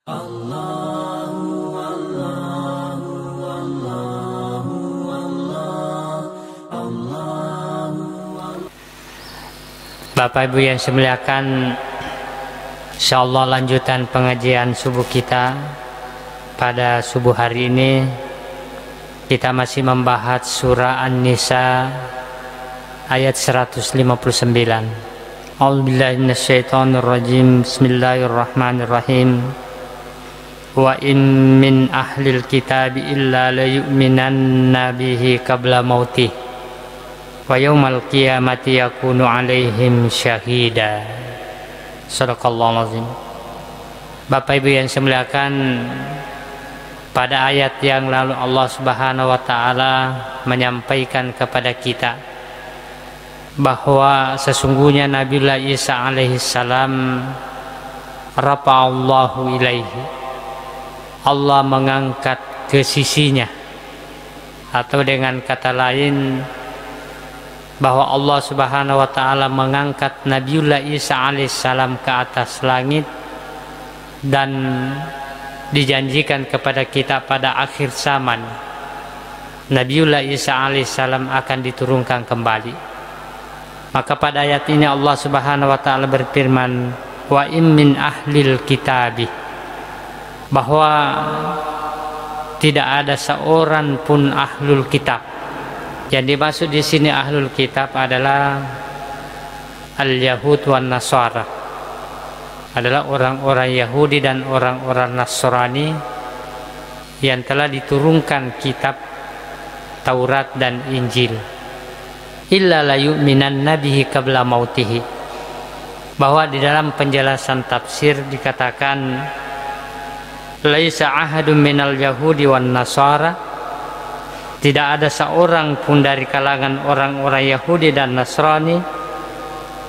Bapak Ibu yang saya muliakan, insyaallah lanjutan pengajian subuh kita pada subuh hari ini. Kita masih membahas surah An-Nisa ayat 159. A'udzubillahi minasyaitonirrajim. Bismillahirrahmanirrahim. Wa in min ahlil kitabi illa la yu'minanna bihi qabla mautih wa yaumal qiyamati yakunu alaihim syahida. Shadaqallahul azim. Bapak Ibu yang saya muliakan, pada ayat yang lalu Allah Subhanahu wa taala menyampaikan kepada kita bahwa sesungguhnya Nabiullah Isa alaihi salam rafa'allahu ilaihi, Allah mengangkat ke sisinya, atau dengan kata lain bahwa Allah Subhanahu wa taala mengangkat Nabiullah Isa alaihissalam ke atas langit dan dijanjikan kepada kita pada akhir zaman Nabiullah Isa alaihissalam akan diturunkan kembali. Maka pada ayat ini Allah Subhanahu wa taala berfirman, wa in min ahlil kitabi, bahwa tidak ada seorang pun ahlul kitab. Yang dimaksud di sini ahlul kitab adalah al-Yahud wan Nasara, adalah orang-orang Yahudi dan orang-orang Nasrani yang telah diturunkan kitab Taurat dan Injil. Illa la yu'minan nabihi qabla mautihi, bahwa di dalam penjelasan tafsir dikatakan laisa ahadun minal yahudi wan nasara, tidak ada seorang pun dari kalangan orang-orang Yahudi dan Nasrani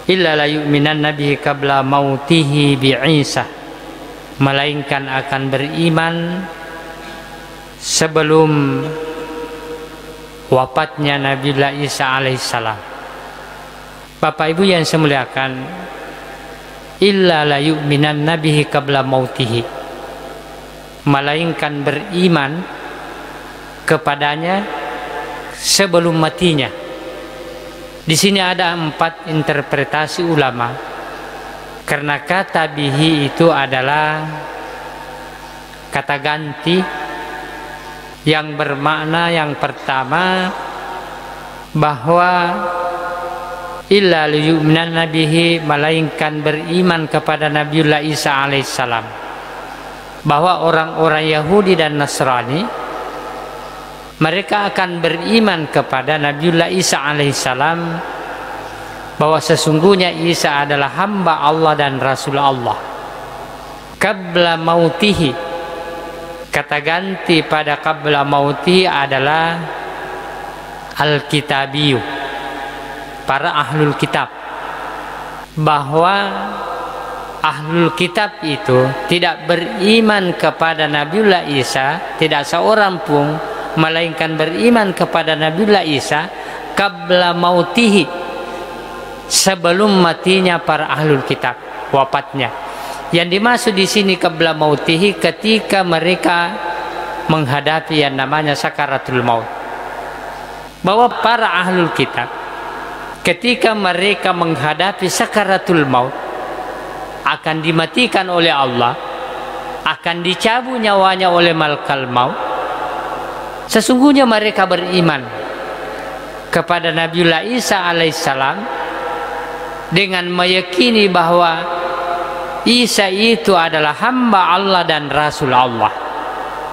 illa la yu'minan nabihi qabla mautihi bi Isa, melainkan akan beriman sebelum wafatnya Nabiullah Isa alaihissalam. Bapak Ibu yang saya muliakan, illa la yu'minan nabihi qabla mautihi, melainkan beriman kepadanya sebelum matinya. Di sini ada 4 interpretasi ulama, karena kata bihi itu adalah kata ganti yang bermakna yang pertama bahwa illa liyu'minan nabihi, melainkan beriman kepada Nabiullah Isa alaihissalam, bahwa orang-orang Yahudi dan Nasrani mereka akan beriman kepada Nabiullah Isa alaihissalam, bahwa sesungguhnya Isa adalah hamba Allah dan Rasul Allah. Qabla mautihi, kata ganti pada qabla mautihi adalah al-kitabiyu, para ahlul kitab, bahwa ahlul kitab itu tidak beriman kepada Nabiullah Isa, tidak seorang pun, melainkan beriman kepada Nabiullah Isa qabla mautihi, sebelum matinya para ahlul kitab, wafatnya. Yang dimaksud di sini qabla mautihi, ketika mereka menghadapi yang namanya sakaratul maut, bahwa para ahlul kitab ketika mereka menghadapi sakaratul maut akan dimatikan oleh Allah, akan dicabut nyawanya oleh malakal maut, sesungguhnya mereka beriman kepada Nabiullah Isa alaihissalam dengan meyakini bahwa Isa itu adalah hamba Allah dan Rasul Allah,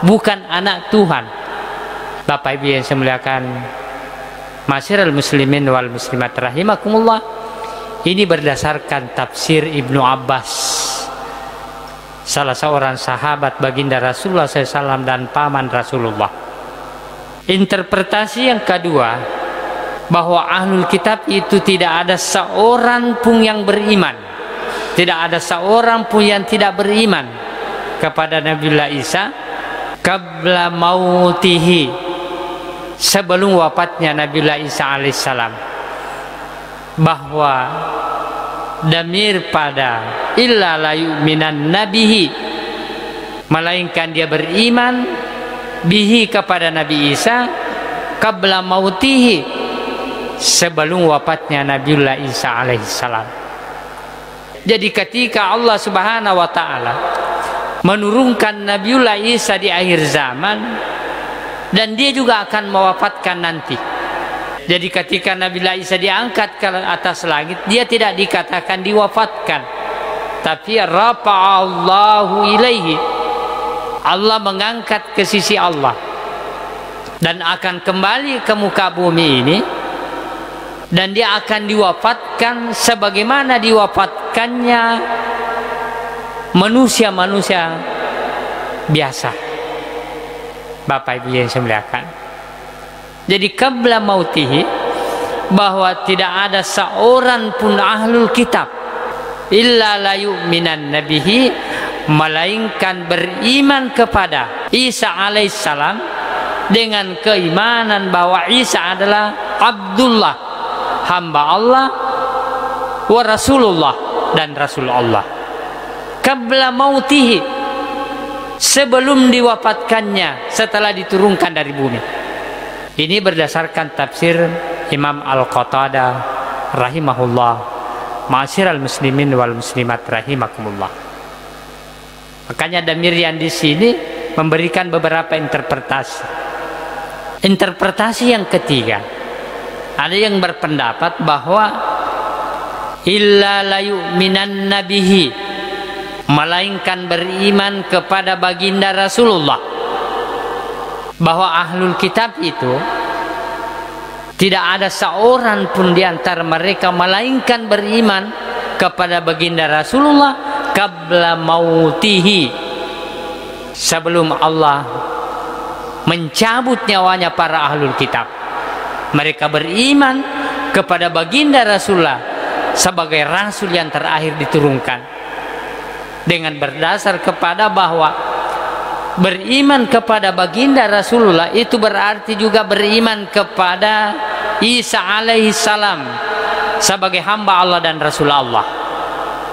bukan anak Tuhan. Bapak Ibu yang saya muliakan, masyiral muslimin wal muslimat rahimakumullah, ini berdasarkan tafsir Ibnu Abbas, salah seorang sahabat baginda Rasulullah SAW dan paman Rasulullah. Interpretasi yang kedua, bahwa ahlul kitab itu tidak ada seorang pun yang beriman, tidak ada seorang pun yang tidak beriman kepada Nabiullah Isa qabla mautihi, sebelum wafatnya Nabiullah Isa alaihissalam, bahwa damir pada illa la yu'minan nabihi melainkan dia beriman bihi kepada Nabi Isa qabla mautihi, sebelum wafatnya Nabiullah Isa alaihissalam. Jadi ketika Allah subhanahu wa ta'ala menurunkan Nabiullah Isa di akhir zaman, dan dia juga akan mewafatkan nanti. Jadi ketika Nabiullah Isa diangkat ke atas langit, dia tidak dikatakan diwafatkan, tapi rafa'allahu ilaihi, Allah mengangkat ke sisi Allah, dan akan kembali ke muka bumi ini, dan dia akan diwafatkan sebagaimana diwafatkannya manusia-manusia biasa. Bapak Ibu yang saya muliakan, jadi qabla mautihi, bahwa tidak ada seorang pun ahlul kitab illa la yu'minan nabihi, melainkan beriman kepada Isa alaihissalam dengan keimanan bahwa Isa adalah Abdullah, hamba Allah, wa Rasulullah, dan Rasul Allah. Qabla mautihi, sebelum diwafatkannya, setelah diturunkan dari bumi. Ini berdasarkan tafsir Imam Al-Qatadah rahimahullah. Ma'asyiral muslimin wal muslimat rahimakumullah. Makanya damir yang di sini memberikan beberapa interpretasi. Interpretasi yang ketiga, ada yang berpendapat bahwa illa la yu'minan nabihi, melainkan beriman kepada baginda Rasulullah, bahwa ahlul kitab itu tidak ada seorang pun di antara mereka melainkan beriman kepada baginda Rasulullah qabla mautihi, sebelum Allah mencabut nyawanya para ahlul kitab. Mereka beriman kepada baginda Rasulullah sebagai rasul yang terakhir diturunkan, dengan berdasar kepada bahwa beriman kepada baginda Rasulullah itu berarti juga beriman kepada Isa alaihissalam sebagai hamba Allah dan Rasul Allah.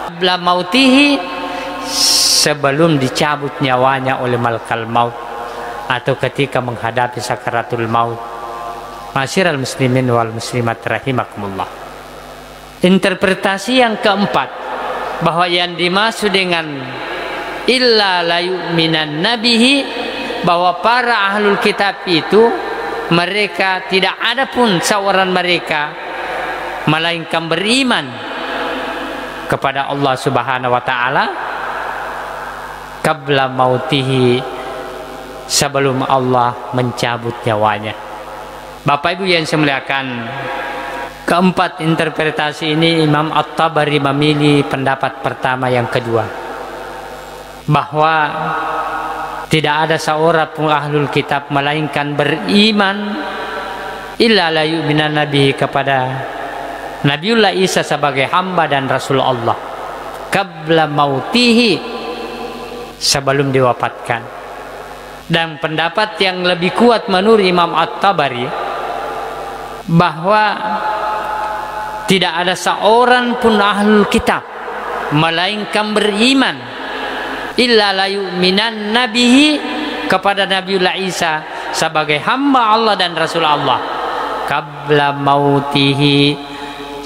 Qabla mautihi, sebelum dicabut nyawanya oleh malakal maut, atau ketika menghadapi sakaratul maut. Ma'asyiral muslimin wal muslimat rahimakumullah. Interpretasi yang keempat, bahwa yang dimaksud dengan illa la yu'minan nabihi, bahwa para ahlul kitab itu mereka tidak ada pun seorang mereka melainkan beriman kepada Allah subhanahu wa ta'ala qabla mautihi, sebelum Allah mencabut nyawanya. Bapak Ibu yang saya muliakan, keempat interpretasi ini Imam At-Tabari memilih pendapat pertama, yang kedua, bahwa tidak ada seorang pun ahlul kitab melainkan beriman illa la yu'minan nabihi, kepada Nabiullah Isa sebagai hamba dan Rasul Allah qabla mautihi, sebelum diwafatkan. Dan pendapat yang lebih kuat menurut Imam At-Tabari, bahwa tidak ada seorang pun ahlul kitab melainkan beriman illa la yu'minan nabihi, kepada Nabiullah Isa sebagai hamba Allah dan Rasul Allah qabla mautihi,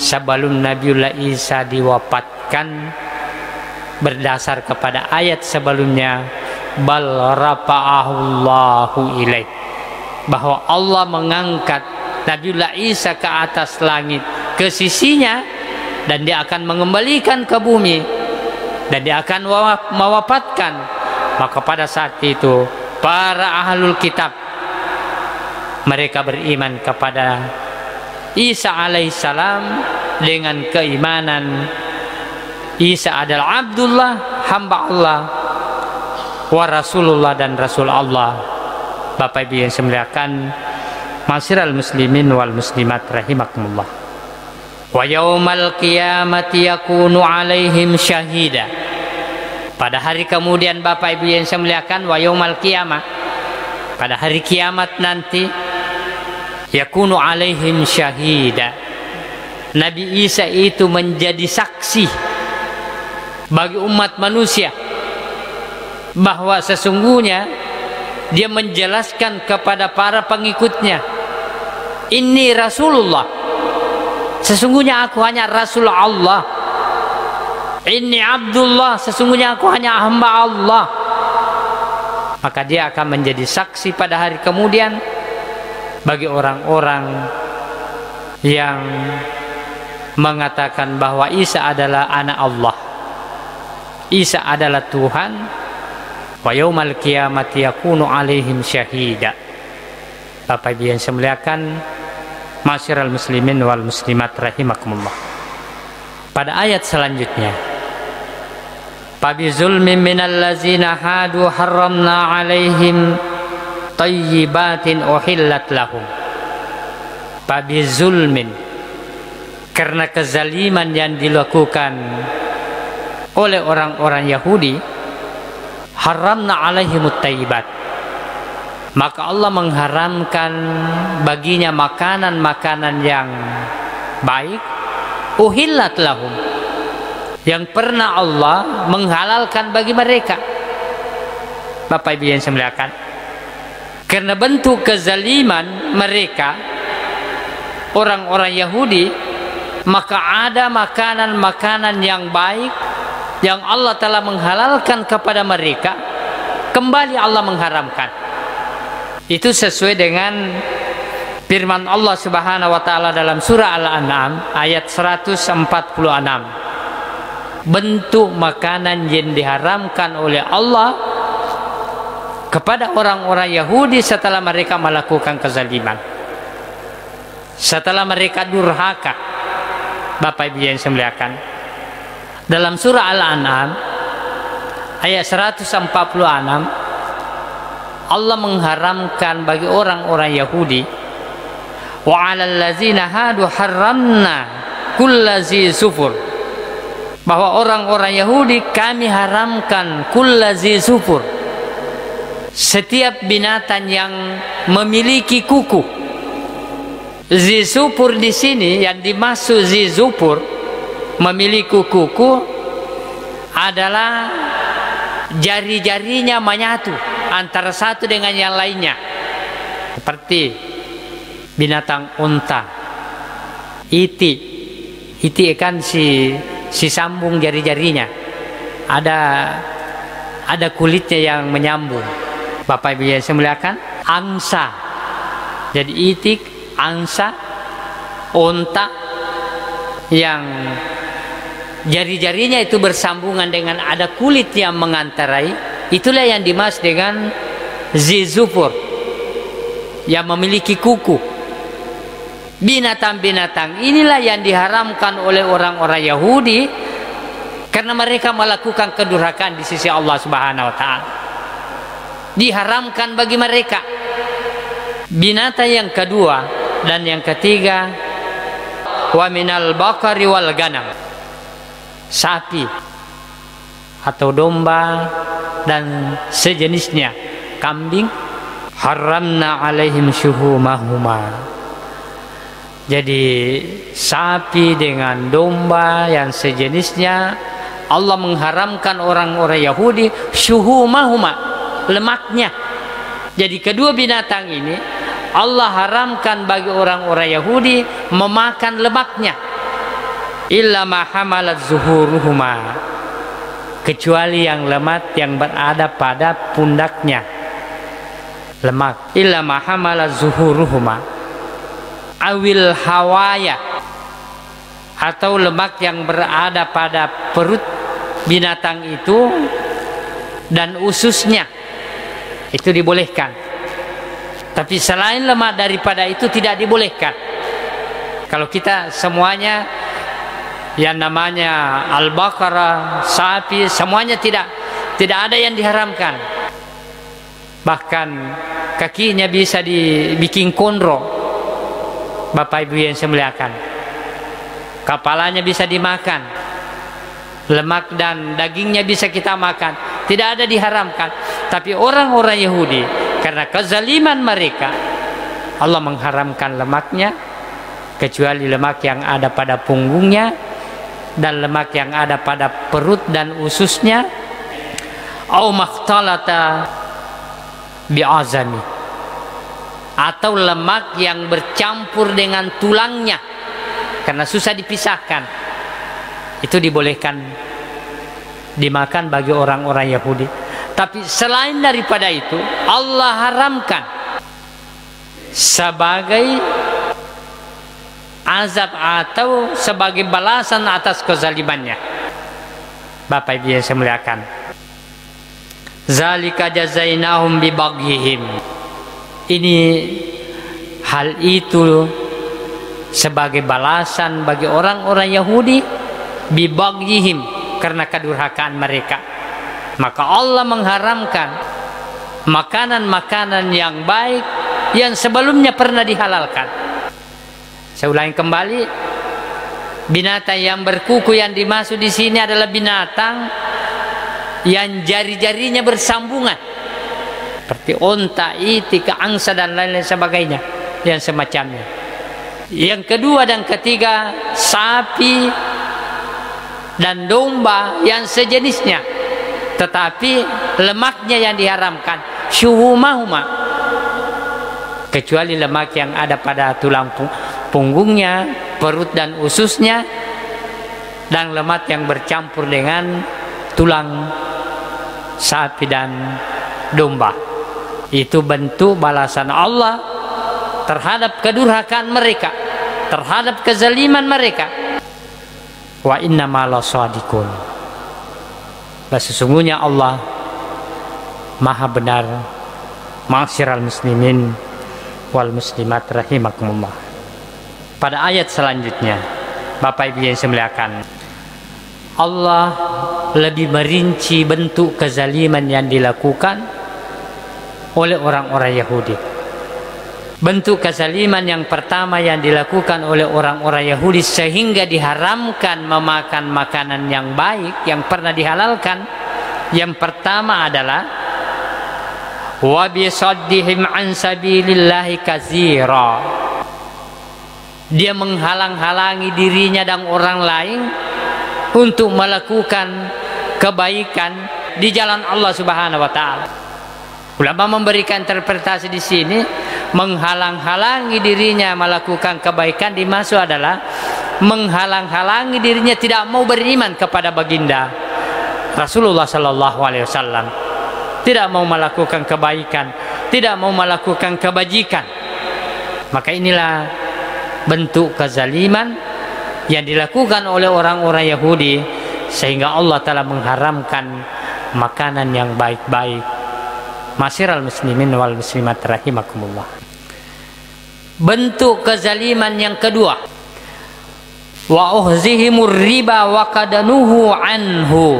sebelum Nabiullah Isa diwafatkan, berdasar kepada ayat sebelumnya, bal rafa'ahullahu ilaih, bahwa Allah mengangkat Nabiullah Isa ke atas langit, ke sisinya, dan dia akan mengembalikan ke bumi, dan dia akan mewafatkan. Maka pada saat itu para ahlul kitab mereka beriman kepada Isa alaihissalam dengan keimanan Isa adalah Abdullah, hamba Allah, wa Rasulullah, dan Rasul Allah. Bapak Ibu yang saya muliakan, ma'asyiral muslimin wal muslimat rahimakumullah. Wa yaumal qiyamati yakunu alaihim syahida. Pada hari kemudian, Bapak Ibu yang saya muliakan, wa yaumal qiyamah, pada hari kiamat nanti, yakunu alaihim syahida, Nabi Isa itu menjadi saksi bagi umat manusia bahwa sesungguhnya dia menjelaskan kepada para pengikutnya, ini Rasulullah, sesungguhnya aku hanya Rasul Allah, ini Abdullah, sesungguhnya aku hanya hamba Allah. Maka dia akan menjadi saksi pada hari kemudian bagi orang-orang yang mengatakan bahwa Isa adalah anak Allah, Isa adalah Tuhan. Wa yaumal qiyamati yakunu alaihim syahida. Bapak Ibu yang saya muliakan, ma'asyiral muslimin wal muslimat rahimakumullah. Pada ayat selanjutnya, fabi zulmin minal ladzina hadu harramna alaihim thayyibatin uhillat lahum. Fabi zulmin, karena kezaliman yang dilakukan oleh orang-orang Yahudi, haramna alaihimut thayyibat, maka Allah mengharamkan baginya makanan-makanan yang baik, uhillat lahum, yang pernah Allah menghalalkan bagi mereka. Bapak Ibu yang saya muliakan, karena bentuk kezaliman mereka orang-orang Yahudi, maka ada makanan-makanan yang baik yang Allah telah menghalalkan kepada mereka, kembali Allah mengharamkan. Itu sesuai dengan firman Allah Subhanahu wa taala dalam surah Al-An'am ayat 146. Bentuk makanan yang diharamkan oleh Allah kepada orang-orang Yahudi setelah mereka melakukan kezaliman, setelah mereka durhaka. Bapak Ibu yang saya muliakan, dalam surah Al-An'am ayat 146, Allah mengharamkan bagi orang-orang Yahudi, wa 'alal ladzina hadu harramna kullazi sufur, bahwa orang-orang Yahudi kami haramkan kullazi sufur, setiap binatang yang memiliki kuku. Zizupur di sini yang dimaksud zizupur memiliki kuku adalah jari-jarinya menyatu antara satu dengan yang lainnya, seperti binatang unta, iti kan si sambung jari-jarinya, ada kulitnya yang menyambung. Bapak Ibu yang saya muliakan, angsa, jadi itik, angsa, unta yang jari-jarinya itu bersambungan dengan ada kulit yang mengantarai, itulah yang dimaksud dengan zizufur, yang memiliki kuku. Binatang-binatang inilah yang diharamkan oleh orang-orang Yahudi karena mereka melakukan kedurhakaan di sisi Allah Subhanahu wa taala. Diharamkan bagi mereka. Binatang yang kedua dan yang ketiga, wa minal bakari wal ganam, sapi atau domba dan sejenisnya, kambing, haramna alaihim syuhumahuma. Jadi sapi dengan domba yang sejenisnya, Allah mengharamkan orang-orang Yahudi syuhumahuma, lemaknya. Jadi kedua binatang ini Allah haramkan bagi orang-orang Yahudi memakan lemaknya, illa ma hamalat zuhuruhuma, kecuali yang lemak yang berada pada pundaknya, lemak, illa ma hamalat zuhuruhuma, awil hawaya, atau lemak yang berada pada perut binatang itu dan ususnya, itu dibolehkan. Tapi selain lemak daripada itu tidak dibolehkan. Kalau kita semuanya yang namanya al-baqarah, sapi, semuanya tidak ada yang diharamkan. Bahkan kakinya bisa dibikin kondro, Bapak Ibu yang saya muliakan. Kepalanya bisa dimakan, lemak dan dagingnya bisa kita makan, tidak ada diharamkan. Tapi orang-orang Yahudi karena kezaliman mereka, Allah mengharamkan lemaknya, kecuali lemak yang ada pada punggungnya dan lemak yang ada pada perut dan ususnya. au makhtalata bi'azami, atau lemak yang bercampur dengan tulangnya karena susah dipisahkan, itu dibolehkan dimakan bagi orang-orang Yahudi. Tapi selain daripada itu, Allah haramkan sebagai azab atau sebagai balasan atas kezalimannya. Bapak Ibu yang saya muliakan, zalika jazainahum bibaghihim, ini hal itu sebagai balasan bagi orang-orang Yahudi, bibaghihim, karena kedurhakaan mereka. Maka Allah mengharamkan makanan-makanan yang baik yang sebelumnya pernah dihalalkan. Saya ulangi kembali, binatang yang berkuku yang dimaksud di sini adalah binatang yang jari-jarinya bersambungan, seperti onta, itik, angsa dan lain-lain sebagainya yang semacamnya. Yang kedua dan ketiga, sapi dan domba yang sejenisnya, tetapi lemaknya yang diharamkan, syuhumahuma, kecuali lemak yang ada pada tulang punggungnya, perut dan ususnya, dan lemak yang bercampur dengan tulang sapi dan domba. Itu bentuk balasan Allah terhadap kedurhakaan mereka, terhadap kezaliman mereka. Wa inna ma lasadiqun, sesungguhnya Allah maha benar. Ma'asyiral muslimin wal muslimat rahimakumullah. Pada ayat selanjutnya, Bapak Ibu yang saya muliakan, Allah lebih merinci bentuk kezaliman yang dilakukan oleh orang-orang Yahudi. Bentuk kezaliman yang pertama yang dilakukan oleh orang-orang Yahudi sehingga diharamkan memakan makanan yang baik yang pernah dihalalkan, yang pertama adalah wa bisaddihim an sabilillahi katsira, dia menghalang-halangi dirinya dan orang lain untuk melakukan kebaikan di jalan Allah Subhanahu wa taala. Ulama memberikan interpretasi di sini, menghalang-halangi dirinya melakukan kebaikan dimaksud adalah menghalang-halangi dirinya tidak mau beriman kepada baginda Rasulullah sallallahu alaihi wasallam, tidak mau melakukan kebaikan, tidak mau melakukan kebajikan. Maka inilah bentuk kezaliman yang dilakukan oleh orang-orang Yahudi sehingga Allah telah mengharamkan makanan yang baik-baik. Ma'asyiral muslimin wal muslimat rahimakumullah. Bentuk kezaliman yang kedua, wa uhzihimur riba wa kadanuhu anhu.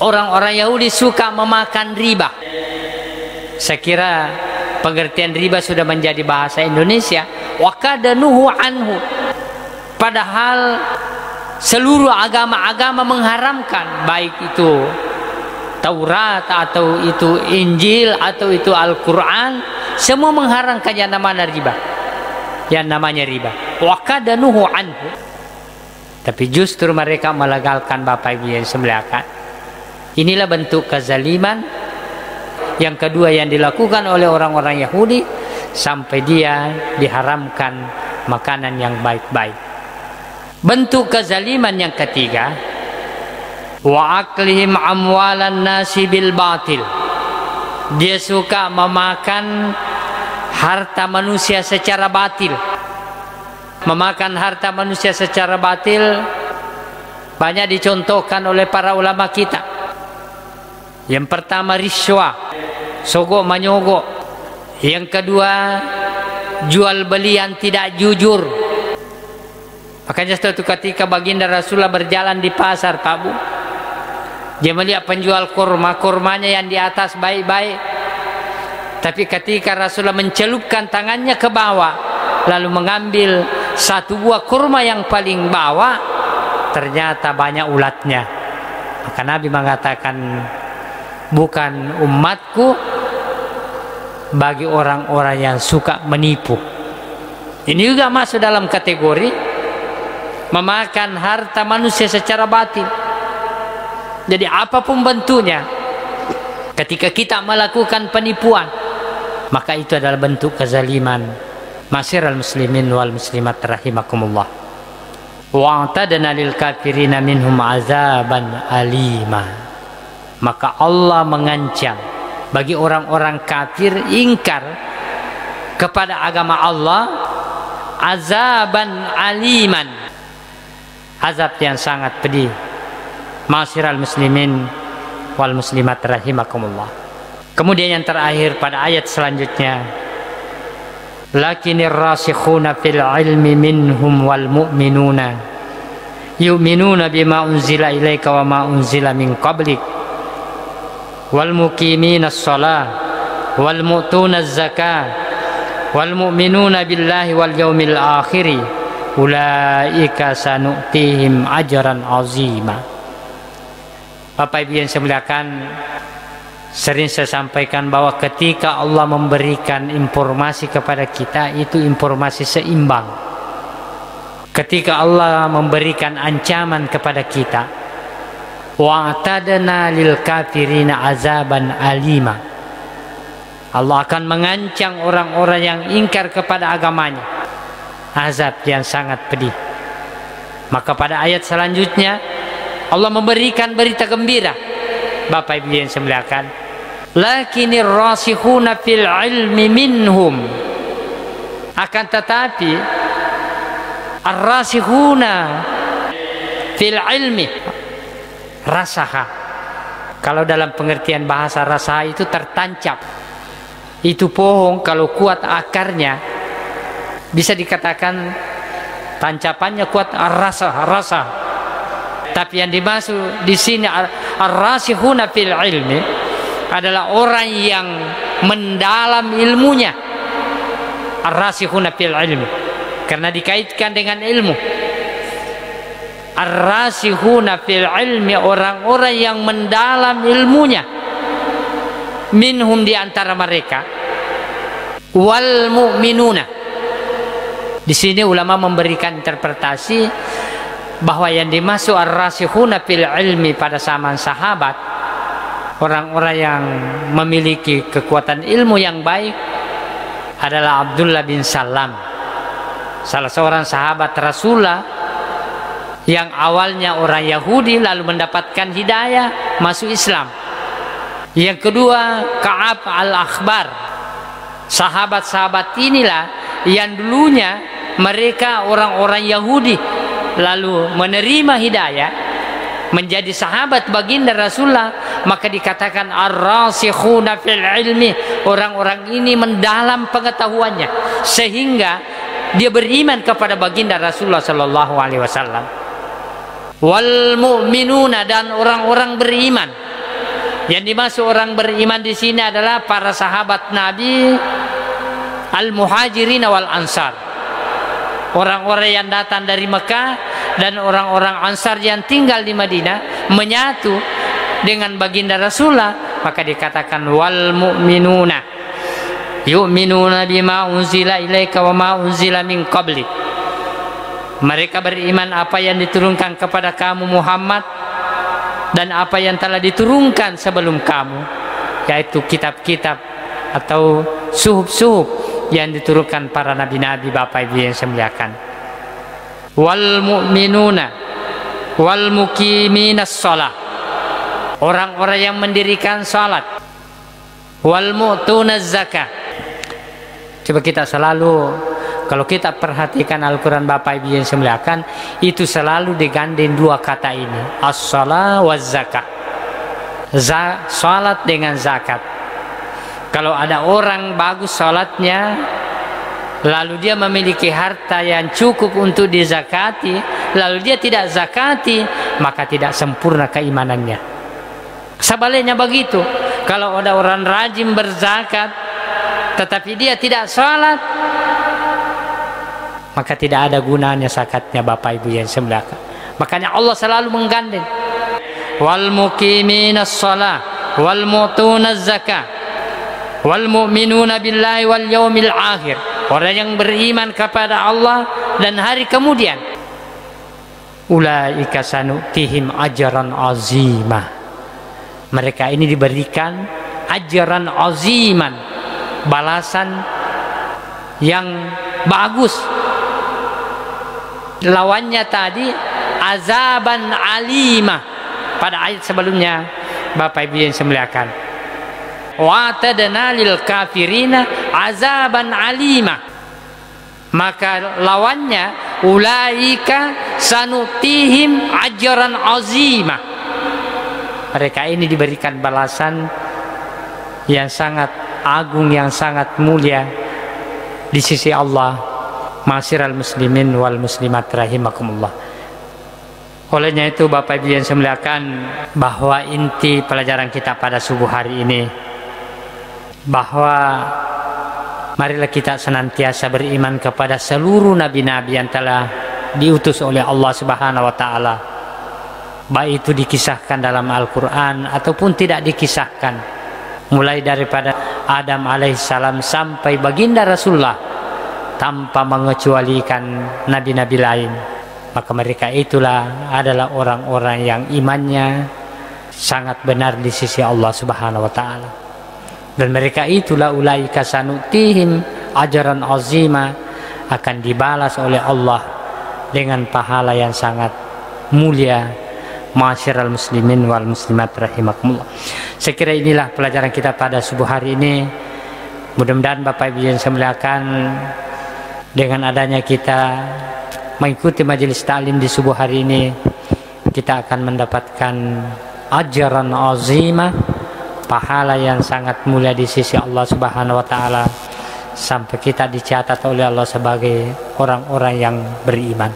Orang-orang Yahudi suka memakan riba. Saya kira pengertian riba sudah menjadi bahasa Indonesia. Wa kadanuhu anhu, padahal seluruh agama-agama mengharamkan, baik itu Taurat atau itu Injil atau itu Al-Quran, semua mengharamkan yang namanya riba, yang namanya riba. Wa kadanuhu anhu, tapi justru mereka melegalkan. Bapak Ibu yang saya muliakan, inilah bentuk kezaliman yang kedua yang dilakukan oleh orang-orang Yahudi sampai dia diharamkan makanan yang baik-baik. Bentuk kezaliman yang ketiga, wa aklihim amwalan nasi bil batil, dia suka memakan harta manusia secara batil. Memakan harta manusia secara batil banyak dicontohkan oleh para ulama kita. Yang pertama riswa, sogok manyogok. Yang kedua jual beli yang tidak jujur. Makanya suatu ketika baginda Rasulullah berjalan di pasar, Pak Bu, dia melihat penjual kurma, kurmanya yang di atas baik-baik, tapi ketika Rasulullah mencelupkan tangannya ke bawah lalu mengambil satu buah kurma yang paling bawah, ternyata banyak ulatnya. Maka Nabi mengatakan, bukan umatku bagi orang-orang yang suka menipu. Ini juga masuk dalam kategori memakan harta manusia secara batil. Jadi apapun bentuknya, ketika kita melakukan penipuan, maka itu adalah bentuk kezaliman. Masyiral muslimin wal muslimat rahimakumullah. Wa'tadna lil kafirina minhum azaban alima. Maka Allah mengancam bagi orang-orang kafir ingkar kepada agama Allah azaban aliman, azab yang sangat pedih. Masyiral muslimin wal muslimat rahimakumullah. Kemudian yang terakhir pada ayat selanjutnya, lakinir rasikhuna fil ilmi minhum wal mu'minuna yu'minuna bima unzila ilaika wa ma unzila min qablik wal muqimina shalah wal mu'tuna zakah wal mu'minuna billahi wal yaumil akhiri ulaika sanu'tihim ajran azima. Bapak Ibu yang saya muliakan, sering saya sampaikan bahwa ketika Allah memberikan informasi kepada kita, itu informasi seimbang. Ketika Allah memberikan ancaman kepada kita, wa'tadna lil kafirina azaban alima, Allah akan mengancam orang-orang yang ingkar kepada agamanya, azab yang sangat pedih. Maka pada ayat selanjutnya Allah memberikan berita gembira. Bapak Ibu yang saya muliakan, lakinir rasikhuna fil ilmi minhum, akan tetapi ar-rasikhuna fil ilmi, rasaha, kalau dalam pengertian bahasa rasaha itu tertancap. Itu pohon kalau kuat akarnya, bisa dikatakan tancapannya kuat, rasa. Tapi yang dimaksud di sini ar-rasikhuna fil ilmi adalah orang yang mendalam ilmunya. Ar-rasikhuna fil ilmi karena dikaitkan dengan ilmu. Ar-rasikhuna fil ilmi, orang-orang yang mendalam ilmunya. Minhum, di antara mereka. Wal mu'minuna. Di sini ulama memberikan interpretasi bahwa yang dimaksud ar-rasikhuna fil ilmi pada zaman sahabat, orang-orang yang memiliki kekuatan ilmu yang baik, adalah Abdullah bin Salam, salah seorang sahabat Rasulullah yang awalnya orang Yahudi lalu mendapatkan hidayah masuk Islam. Yang kedua, Ka'ab al-Akhbar. Sahabat-sahabat inilah yang dulunya mereka orang-orang Yahudi lalu menerima hidayah menjadi sahabat baginda Rasulullah. Maka dikatakan ar-rasikhuna fil ilmi, orang-orang ini mendalam pengetahuannya sehingga dia beriman kepada baginda Rasulullah sallallahu alaihi wasallam. Wal mu'minuna, dan orang-orang beriman. Yang dimaksud orang beriman di sini adalah para sahabat Nabi, al-muhajirin wal ansar, orang-orang yang datang dari Mekah dan orang-orang Ansar yang tinggal di Madinah menyatu dengan baginda Rasulullah. Maka dikatakan wal mu'minuna yu'minuna bima unzila ilaika wa ma unzila min qablik, mereka beriman apa yang diturunkan kepada kamu Muhammad dan apa yang telah diturunkan sebelum kamu, yaitu kitab-kitab atau suhuf-suhuf yang diturunkan para nabi-nabi. Bapak Ibu yang saya muliakan, wal mu'minuna wal muqiminas shalah, orang-orang yang mendirikan salat, wal mu'tunaz zakah. Coba kita selalu, kalau kita perhatikan Al-Quran Bapak Ibu yang saya muliakan, itu selalu digandeng dua kata ini, as-shalah waz zakah, salat dengan zakat. Kalau ada orang bagus salatnya, lalu dia memiliki harta yang cukup untuk dizakati, lalu dia tidak zakati, maka tidak sempurna keimanannya. Sebaliknya begitu, kalau ada orang rajin berzakat tetapi dia tidak salat, maka tidak ada gunanya zakatnya. Bapak Ibu yang saya muliakan, makanya Allah selalu menggandeng wal muqiminas shalah wal mu'tunaz zakah wal mu'minuna billahi wal yaumil akhir, orang yang beriman kepada Allah dan hari kemudian. Ulaika sanu'tihim ajran azimah, Mereka ini diberikan ajaran aziman, balasan yang bagus. Lawannya tadi azaban alimah. Pada ayat sebelumnya Bapak Ibu yang semuliakan, wa tadna lil kafirina azaban alimah. Maka lawannya ulaika sanutihim ajran azimah. Mereka ini diberikan balasan yang sangat agung, yang sangat mulia di sisi Allah. Ma'asyiral muslimin wal muslimat rahimakumullah. Olehnya itu Bapak Ibu yang saya muliakan, bahwa inti pelajaran kita pada subuh hari ini, bahwa marilah kita senantiasa beriman kepada seluruh nabi-nabi yang telah diutus oleh Allah Subhanahu wa taala, baik itu dikisahkan dalam Al-Quran ataupun tidak dikisahkan, mulai daripada Adam alaihissalam sampai baginda Rasulullah, tanpa mengecualikan nabi-nabi lain. Maka mereka itulah adalah orang-orang yang imannya sangat benar di sisi Allah Subhanahu wa taala. Dan mereka itulah ulaika sanutihim ajaran azima, akan dibalas oleh Allah dengan pahala yang sangat mulia. Ma'asyiral muslimin wal muslimat rahimakumullah. Saya kira inilah pelajaran kita pada subuh hari ini. Mudah-mudahan Bapak Ibu yang saya muliakan, dengan adanya kita mengikuti majelis ta'lim di subuh hari ini, kita akan mendapatkan ajaran azimah, pahala yang sangat mulia di sisi Allah Subhanahu wa taala, sampai kita dicatat oleh Allah sebagai orang-orang yang beriman.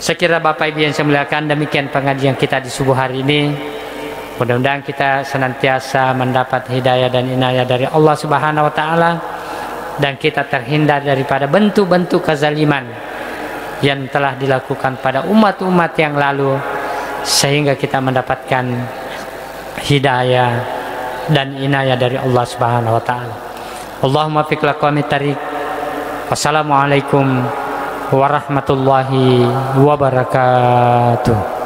Saya kira Bapak Ibu yang saya muliakan, demikian pengajian kita di subuh hari ini. Mudah-mudahan kita senantiasa mendapat hidayah dan inayah dari Allah Subhanahu wa taala, dan kita terhindar daripada bentuk-bentuk kezaliman yang telah dilakukan pada umat-umat yang lalu, sehingga kita mendapatkan hidayah dan inayah dari Allah Subhanahu wa taala. Allahumma fiq laqamit tariq. Wassalamualaikum warahmatullahi wabarakatuh.